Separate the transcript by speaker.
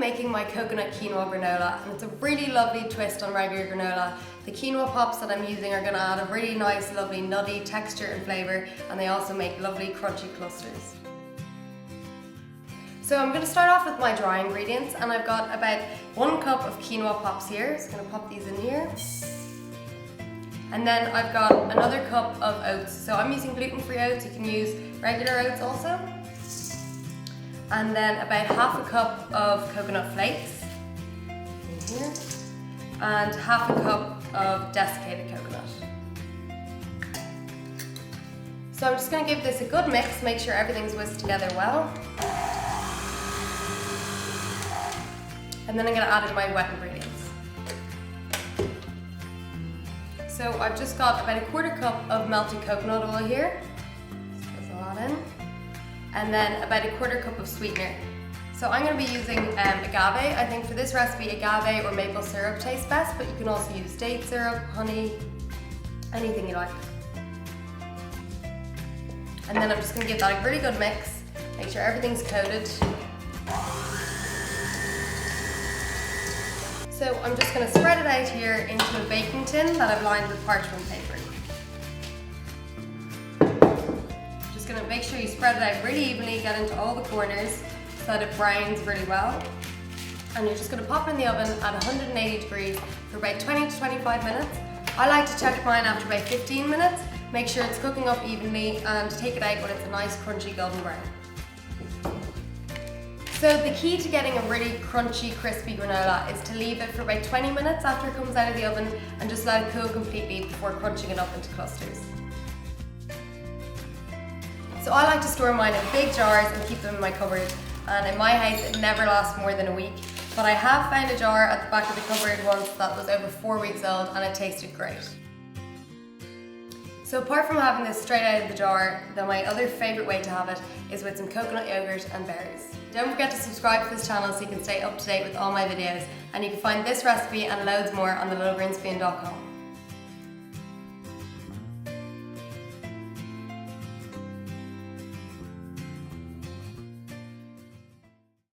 Speaker 1: making my coconut quinoa granola, and it's a really lovely twist on regular granola. The quinoa pops that I'm using are going to add a really nice, lovely, nutty texture and flavour, and they also make lovely crunchy clusters. So I'm going to start off with my dry ingredients, and I've got about 1 cup of quinoa pops here. So I'm going to pop these in here. And then I've got another cup of oats. So I'm using gluten-free oats, you can use regular oats also. And then about half a cup of coconut flakes in here. And half a cup of desiccated coconut. So I'm just going to give this a good mix, make sure everything's whisked together well. And then I'm going to add in my wet ingredients. So I've just got about a 1/4 cup of melted coconut oil here. Just drizzle that in. And then about a 1/4 cup of sweetener. So I'm going to be using agave. I think for this recipe agave or maple syrup tastes best, but you can also use date syrup, honey, anything you like. And then I'm just going to give that a really good mix, make sure everything's coated. So I'm just going to spread it out here into a baking tin that I've lined with parchment paper. Just going to make sure you spread it out really evenly, get into all the corners so that it browns really well. And you're just going to pop it in the oven at 180 degrees for about 20 to 25 minutes. I like to check mine after about 15 minutes, make sure it's cooking up evenly, and take it out when it's a nice crunchy golden brown. So the key to getting a really crunchy, crispy granola is to leave it for about 20 minutes after it comes out of the oven and just let it cool completely before crunching it up into clusters. So I like to store mine in big jars and keep them in my cupboard, and in my house it never lasts more than a week, but I have found a jar at the back of the cupboard once that was over 4 weeks old and it tasted great. So apart from having this straight out of the jar, then my other favourite way to have it is with some coconut yogurt and berries. Don't forget to subscribe to this channel so you can stay up to date with all my videos, and you can find this recipe and loads more on thelittlegreenspoon.com.